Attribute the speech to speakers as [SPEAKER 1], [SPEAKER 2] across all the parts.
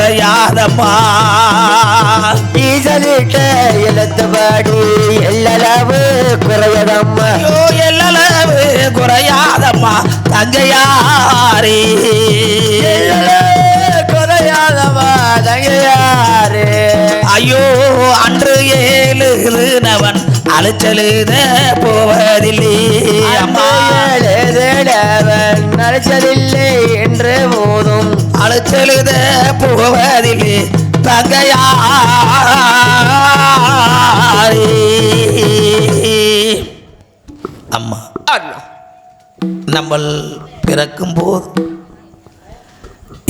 [SPEAKER 1] குறையாதம்மா.
[SPEAKER 2] ஈசலிட்ட எழுத்துபாடி எல்லளவு குறையதம்மா.
[SPEAKER 1] எல்லளவு குறையாதம்மா தங்கையாரே.
[SPEAKER 2] குறையாதம்மா தங்கையாரே.
[SPEAKER 1] ஐயோ அன்று ஏழுனவன் அலைச்சலுத போவதில்லை அம்மா.
[SPEAKER 2] அழைச்சதில்லை என்று போதும்
[SPEAKER 1] அலைச்சலுத போவதில்லை தங்கையாரே. அம்மா நம்ம பிறக்கும் போது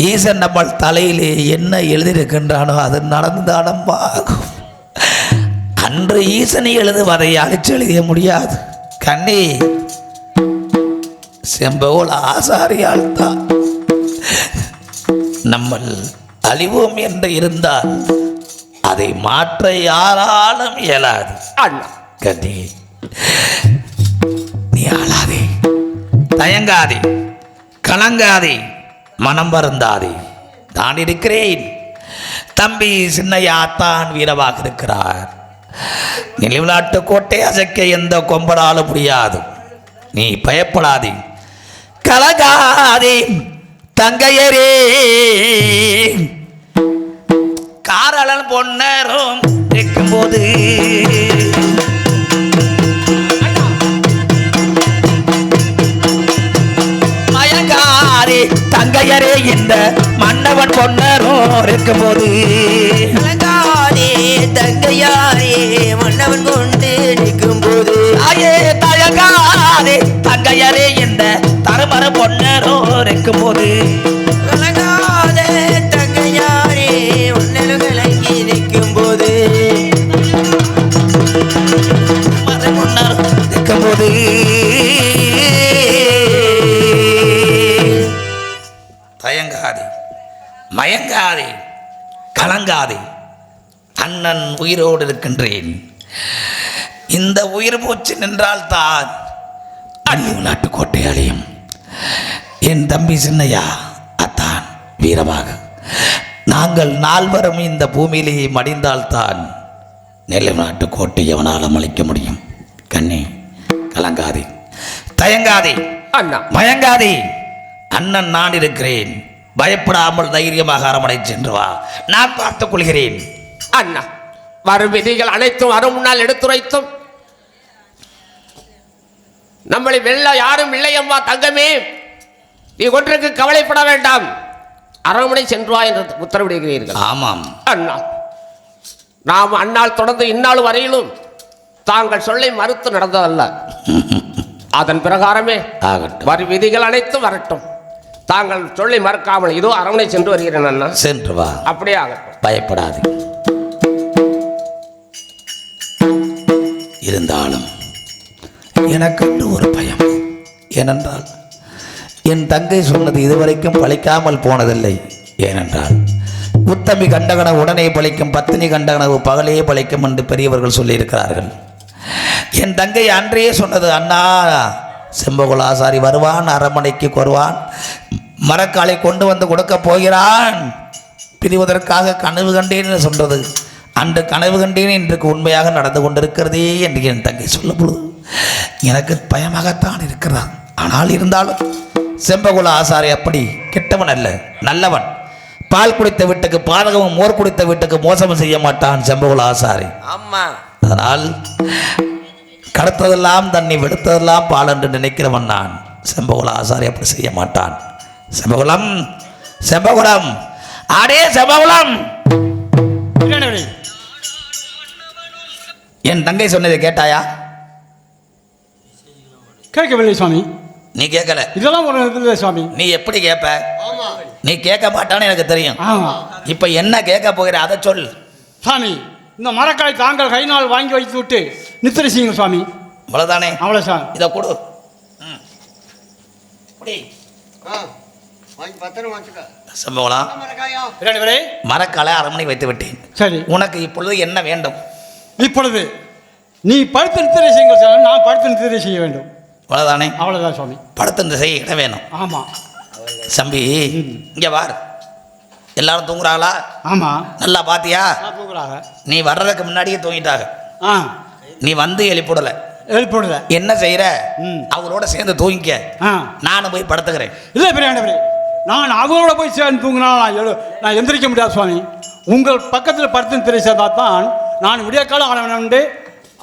[SPEAKER 1] ஈசன் நம்ம தலையிலே என்ன எழுதியிருக்கின்றானோ அது நடந்துதானம்மா ஆகும். அன்று ஈசனை எழுதுவதை அழிச்சு எழுத முடியாது கண்ணே. செம்பகோல் ஆசாரியால் தான் நம்ம அழிவோம் என்று இருந்தால் அதை மாற்ற யாராலும் இயலாது. கண்ணே நீ ஆளாதே, தயங்காதே, கலங்காதே, மனம் வருந்தாதே. நான் இருக்கிறேன். தம்பி சின்னையா தான் வீரவாக இருக்கிறார். நிலவிலாட்டு கோட்டை அசைக்க எந்த கொம்பனாலும் முடியாது. நீ பயப்படாதே, கலங்காதே தங்கையரே. காரளன் பொன்னரும் இருக்கும்போது தங்கையரே இந்த மன்னவன் பொன்னரும் இருக்கும்போது
[SPEAKER 2] தங்கையாரே மன்னவன் கொண்டு நிற்கும் போது
[SPEAKER 1] ஆயே தயங்காதே தங்கையரே இந்த தருமர பொன்னரும் இருக்கும்போது
[SPEAKER 2] தங்கையாரே மன்னலும் கலங்கி நிற்கும் போது
[SPEAKER 1] பொன்னரும் இருக்கும்போது தயங்காதே, மயங்காதே, கலங்காதே. அண்ணன் உயிரோடு இருக்கின்றேன். இந்த உயிர் மூச்சு நின்றால் தான் அள்ளிவிளாட்டு கோட்டையாளையும் என் தம்பி சின்னையா அத்தான் வீரமாக நாங்கள் நால்வரும் இந்த பூமியிலேயே மடிந்தால்தான் நெல்லை நாட்டு கோட்டை எவனாலும் அழிக்க முடியும். கண்ணே கலங்காதே, தயங்காதே,
[SPEAKER 3] அண்ணா
[SPEAKER 1] மயங்காதே. அண்ணன் நான் இருக்கிறேன். பயப்படாமல் தைரியமாக அரமனை சென்று வா, நான் பார்த்துக் கொள்கிறேன்.
[SPEAKER 3] அண்ணா வரும் விதிகள் அனைத்தும் வரும் முன்னால் எடுத்துரைத்தும் நம்மளை வெல்ல யாரும் இல்லையம்மா தங்கமே. நீ ஒன்றுக்கு கவலைப்பட வேண்டாம். அரண்மனை சென்று வா என்று உத்தரவிடுகிறீர்கள்.
[SPEAKER 1] ஆமாம்
[SPEAKER 3] அண்ணா, நாம் அண்ணால் தொடர்ந்து இந்நாள் வரையிலும் தாங்கள் சொல்லை மறுத்து நடந்ததல்ல. அதன் பிரகாரமே
[SPEAKER 1] ஆகட்டும்.
[SPEAKER 3] வரும் விதிகள் அனைத்தும் வரட்டும். தாங்கள் சொல்லை மறக்காமல் இதோ அரண்மனை சென்று வருகிறேன் அண்ணா.
[SPEAKER 1] சென்று வா.
[SPEAKER 3] அப்படியே ஆகட்டும்.
[SPEAKER 1] பயப்படாது. இருந்தாலும் எனக்கு ஒரு பயம். ஏனென்றால் என் தங்கை சொன்னது இதுவரைக்கும் பழிக்காமல் போனதில்லை. ஏனென்றால் உத்தமி கண்டகனவு உடனே பழிக்கும், பத்தினி கண்டகனவு பகலே பழிக்கும் என்று பெரியவர்கள் சொல்லியிருக்கிறார்கள். என் தங்கை அன்றையே சொன்னது, அண்ணா செம்பகுல ஆசாரி வருவான், அரண்மனைக்கு வருவான், மரக்காலை கொண்டு வந்து கொடுக்க போகிறான், பிரிவதற்காக கனவு கண்டேன்னு சொல்றது. அன்று கனவு கண்டேன் இன்றைக்கு உண்மையாக நடந்து கொண்டிருக்கிறதே என்று என் தங்கை சொல்ல பொழுது எனக்கு பயமாகத்தான் இருக்கிறான். ஆனால் இருந்தாலும் செம்பகுல ஆசாரி அப்படி கெட்டவன் அல்ல, நல்லவன். பால் குடித்த வீட்டுக்கு பாதகமும் மோர் குடித்த வீட்டுக்கு மோசமும் செய்ய மாட்டான் செம்பகுல ஆசாரி.
[SPEAKER 2] ஆமா.
[SPEAKER 1] அதனால் கடத்ததெல்லாம் தண்ணி வெடுத்ததெல்லாம் பால் என்று நினைக்கிறவன் நான். செம்பகுல ஆசாரி அப்படி செய்ய மாட்டான். செம்பகுலம், செம்பகுலம், ஆடே செம்பகுலம். என் தங்கை சொன்னதை கேட்டாயா?
[SPEAKER 4] கேட்கவில்லை சுவாமி.
[SPEAKER 1] நீ கேட்கல.
[SPEAKER 4] இதெல்லாம் ஒரு இல்லை சுவாமி.
[SPEAKER 1] நீ எப்படி கேட்ப? நீ கேட்க மாட்டான்னு எனக்கு தெரியும்.
[SPEAKER 4] ஆமாம்.
[SPEAKER 1] இப்போ என்ன கேட்க போகிற அதை சொல்
[SPEAKER 4] சுவாமி. இந்த மரக்காய் தாங்கள் கை நாள் வாங்கி வைத்து விட்டு நித்திரை செய்யுங்க சுவாமி.
[SPEAKER 1] அவ்வளோதானே?
[SPEAKER 4] அவ்வளோ சார்.
[SPEAKER 1] இதை கொடு. சம்பவம் மரக்காலை அரண்மனை வைத்து விட்டேன்.
[SPEAKER 4] சரி,
[SPEAKER 1] உனக்கு இப்பொழுது என்ன வேண்டும்?
[SPEAKER 4] இப்பொழுது நீ படுத்து நித்திரை செய்யுங்கள் சார். நான் படுத்து நித்திரை செய்ய வேண்டும்.
[SPEAKER 1] அவ்வளோதானே?
[SPEAKER 4] அவ்வளோதான் சுவாமி.
[SPEAKER 1] படுத்து செய்ய இடம் வேணும்.
[SPEAKER 4] ஆமாம்
[SPEAKER 1] சம்பி, இங்கே வார். எல்லாரும் தூங்குறாங்களா?
[SPEAKER 4] ஆமாம்.
[SPEAKER 1] நல்லா பாத்தியா?
[SPEAKER 4] தூங்குறாங்க.
[SPEAKER 1] நீ வர்றதுக்கு முன்னாடியே தூங்கிட்டாங்க.
[SPEAKER 4] ஆ,
[SPEAKER 1] நீ வந்து எழுப்பிடல.
[SPEAKER 4] எழுப்பிடுல.
[SPEAKER 1] என்ன செய்யற?
[SPEAKER 4] ம்.
[SPEAKER 1] அவரோட சேர்ந்து தூங்கிக்க.
[SPEAKER 4] ஆ,
[SPEAKER 1] நானும் போய் படுத்துக்கிறேன்.
[SPEAKER 4] இல்லை பெரிய நான் அவரோட போய் சேர்ந்து தூங்கினா நான் எந்திரிக்க முடியாது சுவாமி. உங்கள் பக்கத்தில் படுத்து திரை சேர்ந்தால் தான் நான் விடிய காலம்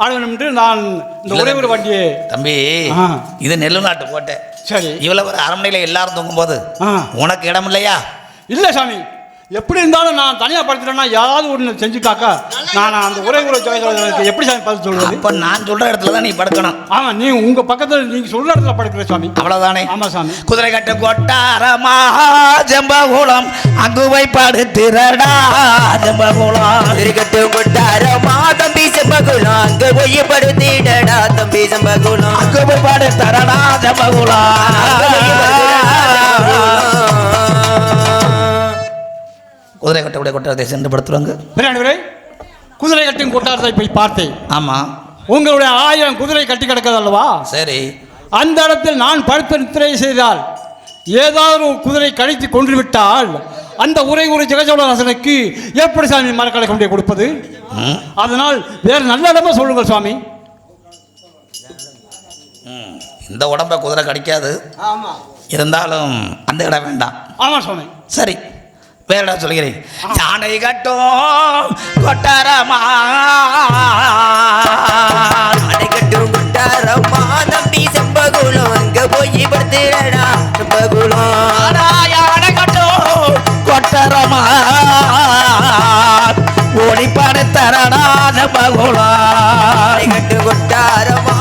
[SPEAKER 4] ஆடவனுண்டு நான் இந்த ஒரே ஒரு வண்டியை.
[SPEAKER 1] தம்பி,
[SPEAKER 4] ஆ.
[SPEAKER 1] இது நெல்லு நாட்டு கோட்டை.
[SPEAKER 4] சரி.
[SPEAKER 1] இவ்வளவு ஒரு அரண்மனையில் எல்லாரும் தூங்கும்போது
[SPEAKER 4] ஆ.
[SPEAKER 1] உனக்கு இடம் இல்லையா?
[SPEAKER 4] இல்லை சாமி, எப்படி இருந்தாலும் நான் தனியாக படுத்துட்டேன்னா ஏதாவது ஒன்று செஞ்சுட்டாக்கா நான் அந்த ஒரே ஒரு எப்படி சாமி பார்த்து சொல்றது?
[SPEAKER 1] அப்ப நான் சொல்ற இடத்துல தான் நீ படுக்கணும்.
[SPEAKER 4] ஆமாம், நீ உங்கள் பக்கத்தில் நீங்கள் சொல்கிற இடத்துல படுக்கிற சாமி.
[SPEAKER 1] அவ்வளவுதானே?
[SPEAKER 4] ஆமாம் சாமி.
[SPEAKER 1] குதிரை கட்டு கொட்டாரமா ஜம்பகுளம் அங்கு போய் படுத்திரடா ஜம்பகுளம்.
[SPEAKER 2] குதிரை கட்டு கொட்டாரமா தம்பி செம்பகுளம் அங்க போய் படுத்திடடா தம்பி செம்பகுளம்.
[SPEAKER 1] அங்கு போய் படுத்திரடா ஜம்பகுளம். குதிரை கட்டக்கூடிய கொட்டாரத்தை சென்று படுத்துருவாங்க.
[SPEAKER 4] பிரியாணி குதிரை கட்டும் கொட்டாரத்தை போய் பார்த்தேன்.
[SPEAKER 1] ஆமா,
[SPEAKER 4] உங்களுடைய 1000 குதிரை கட்டி கிடக்குது அல்லவா?
[SPEAKER 1] சரி.
[SPEAKER 4] அந்த இடத்தில் நான் படுத்து நித்திரை செய்தால் ஏதாவது ஒரு குதிரை கடித்து கொன்று விட்டால் அந்த உரை ஒரு ஜெகஜோழராசனுக்கு எப்படி சாமி மரக்கலை கொண்டே கொடுப்பது? அதனால் வேறு நல்ல இடமா சொல்லுங்கள் சுவாமி.
[SPEAKER 1] இந்த உடம்பை குதிரை கடிக்காது.
[SPEAKER 4] ஆமா,
[SPEAKER 1] இருந்தாலும் அந்த இடம் வேண்டாம்.
[SPEAKER 4] ஆமா சுவாமி.
[SPEAKER 1] சரி, வேற இடம் சொல்கிறேன். யானை கட்டும் கொட்டாரமா
[SPEAKER 2] யானை கட்டும் கொட்டாரமா தம்பி செம்பகுளம் அங்க போய் படுத்திடடா செம்பகுளம்.
[SPEAKER 1] யானை கட்டும் கொட்டாரமா ஓடி படுத்தரடா செம்பகுளம்.
[SPEAKER 2] கட்டு கொட்டாரமா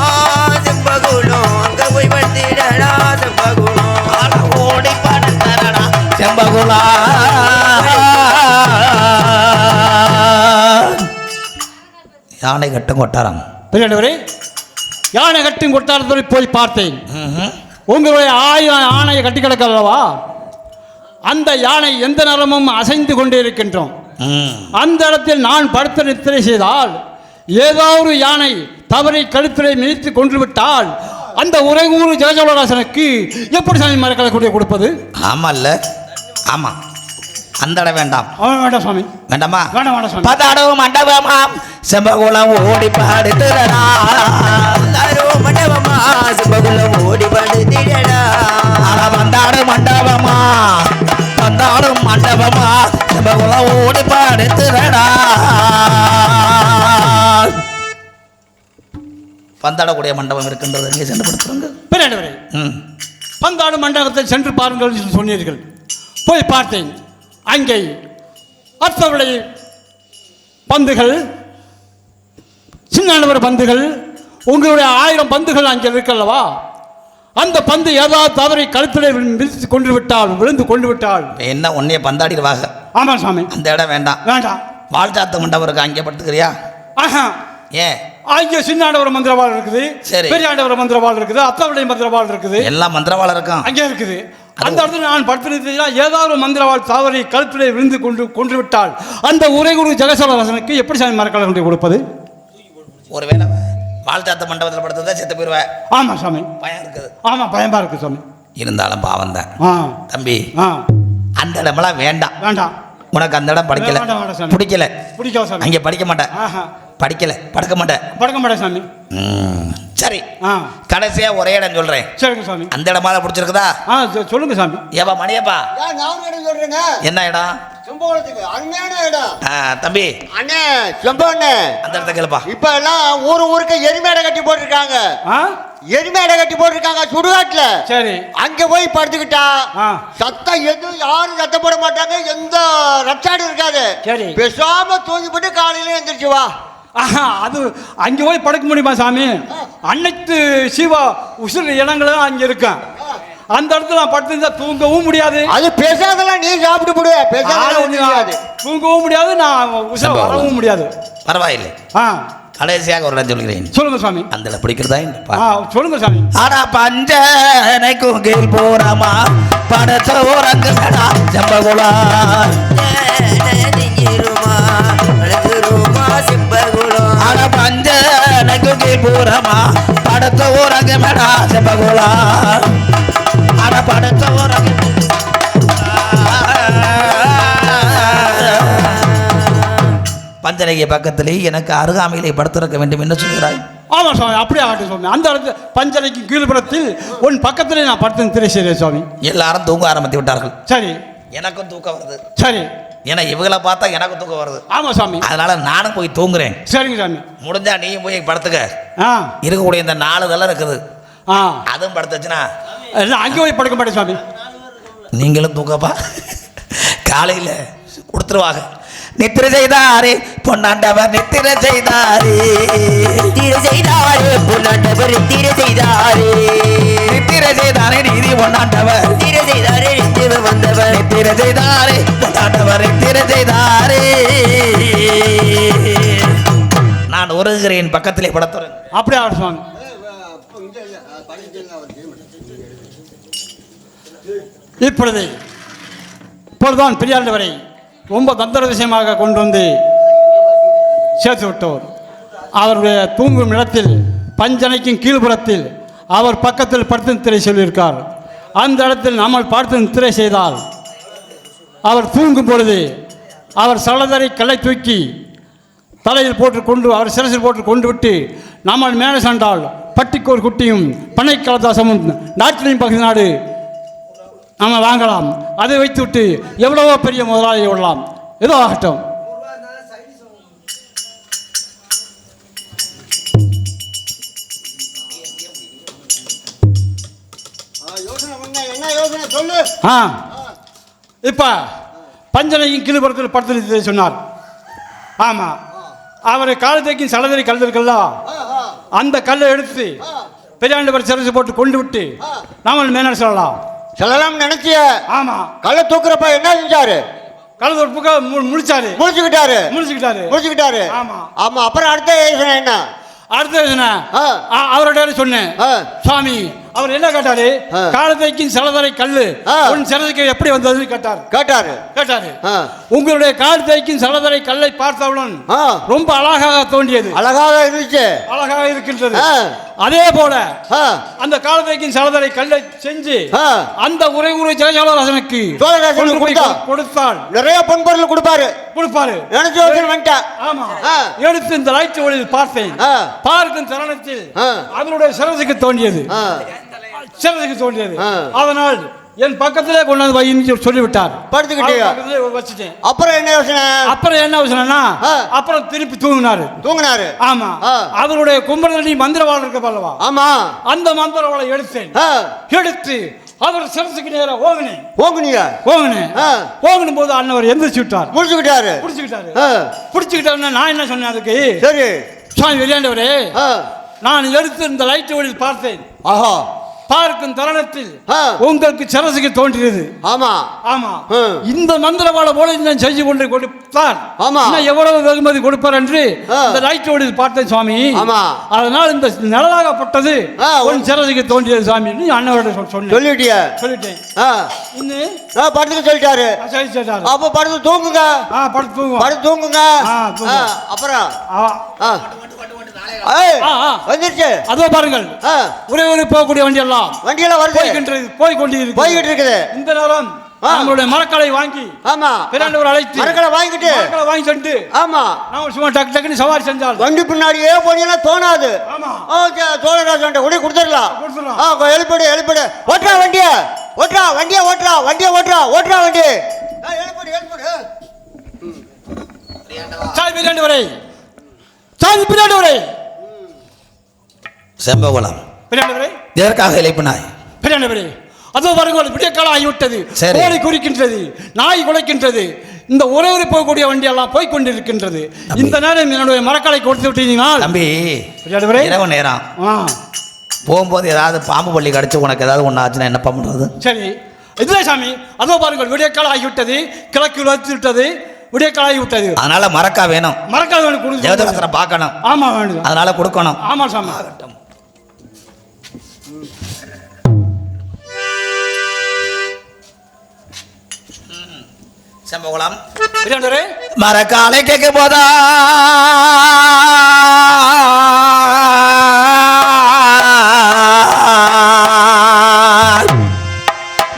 [SPEAKER 2] செம்பகுளம் அங்க போய் படுத்திடடா செம்பகுளம்.
[SPEAKER 1] ஓடி படுத்தரடா செம்பகுளம். யானை கட்டும் கொட்டாரம்.
[SPEAKER 4] பெரியவரே, யானை கட்டும் கொட்டாரத்தில் போய் பார்த்தேன். உங்களுடைய 1000 யானையை கட்டி கிடக்க அல்லவா? அந்த யானை எந்த நேரமும் அசைந்து கொண்டே இருக்கின்றோம். அந்த இடத்தில் நான் படுத்த நித்திரை செய்தால் ஏதாவது யானை தவறை கழுத்திலே மிதித்து கொன்று விட்டால் அந்த உரைகூறு ஜெகஜோழராசனுக்கு எப்படி சாமி மரக்கலை கொண்டு கொடுப்பது?
[SPEAKER 1] ஆமா இல்ல? ஆமா, அந்த இடம் வேண்டாம்.
[SPEAKER 4] வேண்டாம் சுவாமி.
[SPEAKER 1] வேண்டாமா?
[SPEAKER 4] வேண்டாம் வேண்டாம் சுவாமி.
[SPEAKER 1] பதாடவும் மண்டபமாம் செம்பகுளம் ஓடி பாடுத்துறடா.
[SPEAKER 2] மண்டபமா செம்பகுளம் ஓடி படுத்திடடா.
[SPEAKER 1] வந்தாடு மண்டபமா வந்தாடும் மண்டபமா செம்பகுளம் ஓடி பாடுத்துறடா. பந்தாடக்கூடிய மண்டபம் இருக்கின்றது, இங்கே சென்று படுத்துருங்க.
[SPEAKER 4] பெரியவரே, பந்தாடு மண்டபத்தில் சென்று பாருங்கள் என்று சொன்னீர்கள். போய் பார்த்தேன். அங்கே அத்தவளை பந்துகள், சின்னவர் பந்துகள், உங்களுடைய 1000 பந்துகள் அங்கே இருக்கல்லவா? அந்த பந்து ஏதாவது தவறை கழுத்திலே விரித்து கொண்டு விட்டால், விழுந்து கொண்டு விட்டால்
[SPEAKER 1] என்ன உன்னைய பந்தாடிடுவாங்க.
[SPEAKER 4] ஆமாம் சாமி.
[SPEAKER 1] அந்த இடம் வேண்டாம்.
[SPEAKER 4] வேண்டாம்.
[SPEAKER 1] வாழ்த்தாத்த மண்டபம் இருக்கு, அங்கே படுத்துக்கிறியா?
[SPEAKER 4] ஆஹா,
[SPEAKER 1] ஏன்?
[SPEAKER 4] அங்கே சின்ன ஆண்டவர் மந்திரவாள் இருக்குது,
[SPEAKER 1] சரி.
[SPEAKER 4] பெரிய ஆண்டவர் மந்திரவாள் இருக்குது, அத்தவளை மந்திரவாள் இருக்குது,
[SPEAKER 1] எல்லாம் மந்திரவாளம் இருக்கும்
[SPEAKER 4] அங்கே இருக்குது. அந்த இடத்துல நான் படுத்து ஏதாவது ஒரு மந்திரவாள் தாவரை கழுத்திலே விழுந்து கொண்டு விட்டால் அந்த உரைகுரு ஜெகசோழராசனுக்கு எப்படி சாமி மரக்கலை கொண்டு கொடுப்பது?
[SPEAKER 1] ஒருவேளை வாழ்த்தாத்த மண்டபத்தில் படுத்ததா செத்து போயிடுவேன்.
[SPEAKER 4] ஆமா சாமி.
[SPEAKER 1] பயம் இருக்குது.
[SPEAKER 4] ஆமா, பயமா இருக்கு சாமி.
[SPEAKER 1] இருந்தாலும் பாவம் தான் தம்பி. அந்த இடமெல்லாம் வேண்டாம்.
[SPEAKER 4] வேண்டாம்.
[SPEAKER 1] உனக்கு அந்த இடம் படிக்கல, பிடிக்கல,
[SPEAKER 4] பிடிக்கல சாமி.
[SPEAKER 1] அங்கே படிக்க மாட்டேன், படிக்கல, படுக்க மாட்டேன் சாமி. சரி, கடைசியா ஒரே இடம் சொல்றேன்.
[SPEAKER 4] சரிங்க சாமி.
[SPEAKER 1] அந்த இடமா பிடிச்சிருக்குதா?
[SPEAKER 4] சொல்லுங்க சாமி.
[SPEAKER 1] ஏப்பா மணியப்பா, என்ன இடம்?
[SPEAKER 5] அருமையான இடம்
[SPEAKER 1] தம்பி.
[SPEAKER 5] அண்ணே செம்பண்ணே,
[SPEAKER 1] அந்த இடத்த கேளுப்பா.
[SPEAKER 5] இப்ப எல்லாம் ஊருக்கு எரிமேடை கட்டி போட்டிருக்காங்க. எரிமேடை கட்டி போட்டிருக்காங்க சுடுகாட்டுல.
[SPEAKER 4] சரி.
[SPEAKER 5] அங்க போய் படுத்துக்கிட்டா சத்தம் எதுவும் யாரும் சத்தம் போட மாட்டாங்க, எந்த ரச்சாடு இருக்காது.
[SPEAKER 4] சரி.
[SPEAKER 5] பேசாம தூங்கி போட்டு காலையில எந்திரிச்சு வா.
[SPEAKER 4] அது அங்கே போய் படுக்க முடியுமா சாமி? அனைத்து சிவா உசுறு இடங்களும் அங்கே இருக்கேன். அந்த இடத்துல நான் படுத்திருந்தா தூங்கவும் முடியாது.
[SPEAKER 5] அது பேசாதெல்லாம் நீ சாப்பிட்டு போடுவ, பேசாத முடியாது,
[SPEAKER 4] தூங்கவும் முடியாது, நான் உசுறு வரவும் முடியாது.
[SPEAKER 1] பரவாயில்லை. கடைசியாக ஒரு இடம் சொல்கிறேன்.
[SPEAKER 4] சொல்லுங்க சாமி.
[SPEAKER 1] அந்த இடம் பிடிக்கிறதா?
[SPEAKER 4] சொல்லுங்க சாமி.
[SPEAKER 1] ஆனா பஞ்சனை குங்கில் போறமா படத்த ஓரங்கு மேடா செம்பகுளா ஆனா பஞ்சனை குங்கில் போறமா படத்த ஓரங்கு மேடா செம்பகுளா ஆனா படத்த ஓரங்கு பஞ்சனைக்கு பக்கத்திலே எனக்கு அருகாமையிலே படுத்திருக்க வேண்டும் என்ன சொல்கிறாய்?
[SPEAKER 4] ஆமாம் சுவாமி, அப்படியே ஆகட்டும் சுவாமி. அந்த இடத்துல பஞ்சனைக்கு கீழ்புறத்தில் உன் பக்கத்திலே நான் படுத்து திரை செய்கிறேன் சுவாமி.
[SPEAKER 1] எல்லாரும் தூங்க ஆரம்பித்து விட்டார்கள்.
[SPEAKER 4] சரி,
[SPEAKER 1] எனக்கும் தூக்கம் வருது.
[SPEAKER 4] சரி,
[SPEAKER 1] ஏன்னா இவங்களை பார்த்தா எனக்கும் தூக்கம் வருது.
[SPEAKER 4] ஆமாம் சுவாமி.
[SPEAKER 1] அதனால நானும் போய் தூங்குறேன்.
[SPEAKER 4] சரிங்க சாமி.
[SPEAKER 1] முடிஞ்சா நீயும் போய் படுத்துக்க.
[SPEAKER 4] ஆ
[SPEAKER 1] இருக்கக்கூடிய இந்த 4 கல்ல இருக்குது,
[SPEAKER 4] ஆ
[SPEAKER 1] அதுவும் படுத்துச்சுன்னா
[SPEAKER 4] எல்லாம் அங்கே போய் படுக்க மாட்டேன் சுவாமி.
[SPEAKER 1] நீங்களும் தூக்கப்பா. காலையில் கொடுத்துருவாங்க. நித்திர செய்தாரே பொன்னாண்டவர் நித்திர செய்தாரே,
[SPEAKER 2] நித்திர செய்தாரே பொன்னாண்டவர் நித்திர செய்தாரே,
[SPEAKER 1] நித்திர செய்தாரே நீதி பொன்னாண்டவர்
[SPEAKER 2] நித்திர செய்தாரே நித்திர வந்தவர்,
[SPEAKER 1] நித்திர செய்தாரே பொன்னாண்டவர் நித்திர செய்தாரே. நான் உருகிறேன், பக்கத்திலே படத்துறேன்.
[SPEAKER 4] அப்படியே ஆகட்டும் சுவாமி. இப்பொழுதுதான் பெரியாண்டவரை ரொம்ப தந்திர விஷயமாக கொண்டு வந்து சேர்த்து விட்டோர். அவருடைய தூங்கும் இடத்தில் பஞ்சனைக்கும் கீழ்புறத்தில் அவர் பக்கத்தில் படுத்து திரை சொல்லியிருக்கார். அந்த இடத்தில் நம்ம பார்த்து திரை செய்தால் அவர் தூங்கும் பொழுது அவர் சலதரை கல்லை தூக்கி தலையில் போட்டு கொண்டு அவர் சிரசில் போட்டு கொண்டு விட்டு நம்ம மேலே சென்றால் பட்டிக்கோர் குட்டியும் பனை கலதாசமும் நாட்டிலையும் பகுதி நாடு நம்ம வாங்கலாம். அதை வைத்து விட்டு எவ்வளவோ பெரிய முதலாளியை விடலாம். ஏதோ ஆகட்டும்.
[SPEAKER 5] என்ன யோசனை சொல்லு.
[SPEAKER 4] ஆ இப்போ பஞ்சனையும் கீழ்புறத்தில் படுத்து சொன்னார். ஆமாம், அவர் காலத்தைக்கும் சலதரை கல் இருக்குல்ல, அந்த கல்லை எடுத்து பெரியாண்டவர் சிரசு போட்டு கொண்டு விட்டு நாமல் மேலே சொல்லலாம்.
[SPEAKER 5] சொல்லலாம் நினைச்சிய.
[SPEAKER 4] ஆமா,
[SPEAKER 5] கல்லை தூக்குறப்ப என்ன செஞ்சாரு?
[SPEAKER 4] கலந்து ஒரு பக்கம் முடிச்சுக்கிட்டாரு.
[SPEAKER 5] ஆமா ஆமா. அப்புறம் அடுத்த யோசனை என்ன?
[SPEAKER 4] அடுத்த யோசனை அவரோட சொன்னேன். சுவாமி அவர் என்ன கேட்டாரு? காலத்தைக்கும் சலதரை கல்லு உன் சிரசுக்கு எப்படி வந்ததுன்னு கேட்டாரு. உங்களுடைய காலத்தைக்கும் சலதரை கல்லை பார்த்தவுடன் ரொம்ப அழகாக தோன்றியது.
[SPEAKER 5] அழகாக இருந்துச்சு.
[SPEAKER 4] அழகாக இருக்கின்றது. அதே போல அந்த காலத்தைக்கும் சலதரை கல்லை செஞ்சு அந்த உரை சோழராசனுக்கு கொடுத்தால்
[SPEAKER 5] நிறைய பொன்பொருள் கொடுப்பாரு.
[SPEAKER 4] ஆமா, எடுத்து இந்த லைட் ஒளியில் பார்த்தேன். பார்க்கும் தருணத்தில் அவருடைய சிரசுக்கு தோன்றியது. அதனால் என் பக்கத்திலே கொண்டாந்து வைன்னு சொல்லிவிட்டார். வச்சுட்டேன்.
[SPEAKER 5] அப்புறம் என்ன யோசனை?
[SPEAKER 4] அப்புறம் திருப்பி தூங்கினாரு. ஆமா, அவருடைய கும்பரதனி மந்திரவாளம் இருக்க பாலவா?
[SPEAKER 5] ஆமா,
[SPEAKER 4] அந்த மந்திரவாளை எடுத்து அவர் சிரசுக்கு நேரா ஓங்குனேன் போது அண்ணவர் எந்திரிச்சு விட்டார். பிடிச்சுக்கிட்டாரு. நான் என்ன சொன்னேன் அதுக்கு?
[SPEAKER 5] சரி
[SPEAKER 4] சுவாமி வெளியாண்டவரே, நான் எடுத்து இந்த லைட் ஒளியில் பார்த்தேன்.
[SPEAKER 5] ஆஹா,
[SPEAKER 4] பார்க்கும் தருணத்தில் உங்களுக்கு சிரசுக்கு தோன்றியது.
[SPEAKER 5] ஆமா
[SPEAKER 4] ஆமா, இந்த மந்திரவாளை போல நான் செஞ்சு கொண்டு கொடுத்தார்.
[SPEAKER 5] ஆமா,
[SPEAKER 4] எவ்வளவு வெகுமதி கொடுப்பார் என்று இந்த லைட் ஒளியில் பார்த்தேன் சுவாமி.
[SPEAKER 5] ஆமா,
[SPEAKER 4] அதனால் இந்த நிழலாகப்பட்டது உன் சிரசுக்கு தோன்றியது சுவாமி. நீ சொல்லிட்டேன். இன்னும்
[SPEAKER 5] படுத்துக்க சொல்லிட்டாரு. அப்ப படுத்து தூங்குங்க. தூங்குங்க. அப்புறம் வந்துருச்சு.
[SPEAKER 4] அதோ பாருங்கள், ஒரே ஒரு போகக்கூடிய வண்டியெல்லாம் வருது, போய்கிட்டு இருக்குது. இந்த நேரம் நம்மளுடைய மரக்கலை வாங்கி பெரியாண்டவர் அழைத்து மரக்கலை வாங்கிட்டு ஆமா, நாம சும்மா டக்கு டக்குன்னு சவாரி செஞ்சால்
[SPEAKER 5] வண்டி பின்னாடியே போனீங்கன்னா தோணாது. சோழராஜன் உடனே கொடுத்துடலாம். எழுப்படு ஓட்டுறா வண்டியை
[SPEAKER 4] பெரியாண்டவரை
[SPEAKER 1] செம்பகுளம் எதற்காக இழைப்பினாய்?
[SPEAKER 4] பெரியாண்டவரே, அதோ பாருங்கள், விடிய காலம் ஆகிவிட்டது. கோழி குறிக்கின்றது, நாய் குலைக்கின்றது. இந்த ஒரே போகக்கூடிய வண்டி எல்லாம் போய் கொண்டிருக்கின்றது. இந்த நேரம் என்னுடைய மரக்காலை கொடுத்து விட்டீங்கன்னா
[SPEAKER 1] தம்பி, இரவு நேரம் போகும்போது ஏதாவது பாம்பு பள்ளி கடிச்சு உனக்கு ஏதாவது ஒன்று ஆச்சுன்னா என்ன பண்ணுறது? சரி,
[SPEAKER 4] இதுதான் சாமி. அதோ பாருங்கள், விடிய காலம் ஆகிவிட்டது, கிழக்கு வச்சு விட்டது, விடிய காலம் ஆகிவிட்டது.
[SPEAKER 1] அதனால மரக்கா வேணும்.
[SPEAKER 4] கொடுக்கணும்.
[SPEAKER 1] பார்க்கணும்.
[SPEAKER 4] ஆமா, வேணும்.
[SPEAKER 1] அதனால கொடுக்கணும்.
[SPEAKER 4] ஆமா சாமி.
[SPEAKER 1] செம்பகுளம் மரக்காலை கேட்க போதா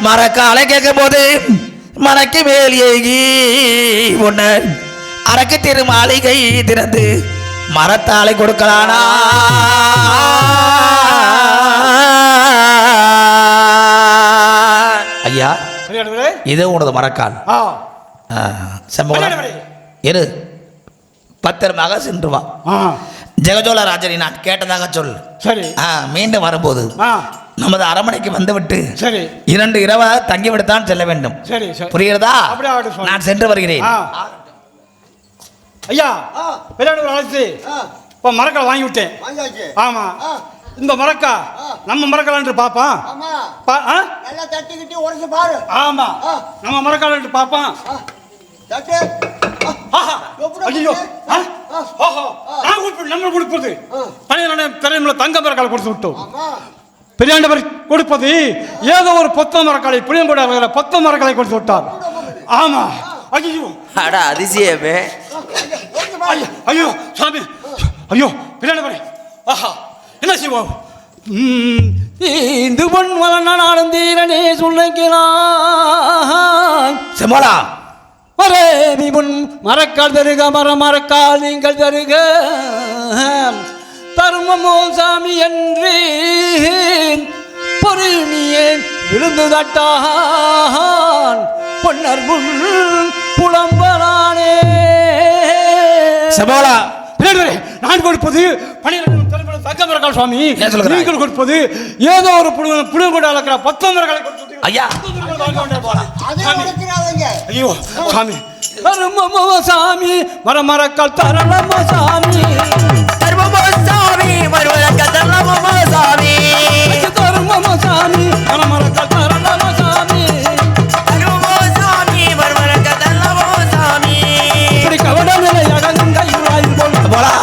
[SPEAKER 1] மரக்காலை கேட்கும் போது மனக்கு மேல் ஏகி உன்னை அரக்கு திரு மாளிகை திறந்து மரத்தாலை கொடுக்கலானா ஐயா இது உனது மரக்கால் செம்பகோலா இரு பத்திரமாக சென்று வா ஜெகஜோல ராஜனை நான் கேட்டதாக சொல்
[SPEAKER 4] சரி
[SPEAKER 1] மீண்டும் வரும்போது நமது அரண்மனைக்கு வந்துவிட்டு
[SPEAKER 4] சரி
[SPEAKER 1] 2 இரவா தங்கிவிடத்தான் செல்ல வேண்டும்
[SPEAKER 4] சரி
[SPEAKER 1] புரிகிறதா நான் சென்று வருகிறேன்
[SPEAKER 4] ஐயா விளையாடு அழைச்சி இப்போ மரக்கால் வாங்கி விட்டேன் ஆமா இந்த மரக்கா நம்ம மரக்கால் என்று பாப்பான்
[SPEAKER 5] நல்லா தட்டிக்கிட்டு உடச்சு பாரு
[SPEAKER 4] ஆமா நம்ம மரக்கால் என்று பாப்பான் ஐயோ நம்ம கொடுப்பது தலைமுறை தங்க மரக்கால் கொடுத்து விட்டோம் பெரியாண்டவர் கொடுப்பது ஏதோ ஒரு பொத்த மரக்காலை புளியங்கூட பொத்த மரக்காலை கொடுத்து விட்டார் ஆமா ஐயோ
[SPEAKER 2] அட அதிசயமே
[SPEAKER 4] ஐயோ சாமி ஐயோ பெரியாண்டவர் ஆஹா என்ன செய்வோம் இந்து பொன் வளர்நாடும் தீரனே சொல்லுகிறான்
[SPEAKER 1] செம்மோலா
[SPEAKER 4] மரேவி முன் மரக்கால் தருக மரக்கால் நீங்கள் தருக தர்மமோ சாமி என்று பொறுமையே விழுந்து தட்டான் பொன்னர் முன் புலம்பலானே
[SPEAKER 1] செம்மோலா
[SPEAKER 4] நான் கொடுப்பது 12 தங்க மரக்கால் சுவாமி நீங்கள் கொடுப்பது ஏதோ ஒரு புளியங்கொண்டு அளக்கிற 10 மரக்காலை கொடுத்து
[SPEAKER 1] ஐயா
[SPEAKER 4] ஐயோ சாமி தர்மமோ சாமி மரக்கால் தரலமோ சாமி
[SPEAKER 2] தர்மமோ சாமி மரக்கால் தரலமோ சாமி
[SPEAKER 4] தர்மமோ சாமி மரக்கால் தரலமோ சாமி
[SPEAKER 2] தர்மமோ சாமி மரக்கால் தரலமோ சாமி
[SPEAKER 4] இப்படி கவடநிலையாக கங்கையுளாயும் போல்
[SPEAKER 1] போலா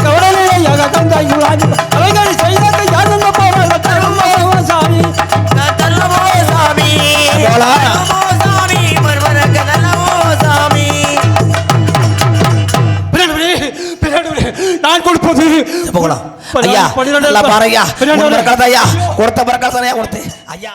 [SPEAKER 4] கவடநிலையாக கங்கையுளாயும் அவைகள் செய்த யாருங்க போறாங்க தர்மமோ சாமி
[SPEAKER 2] தரலமோ சாமி
[SPEAKER 1] போலா
[SPEAKER 2] சாமி மரக்கால் தரலமோ சாமி
[SPEAKER 4] நான் கொடுப்பது
[SPEAKER 1] ஐயா பாரு ஐயா கொடுத்த மரக்கால் ஐயா கொடுத்து ஐயா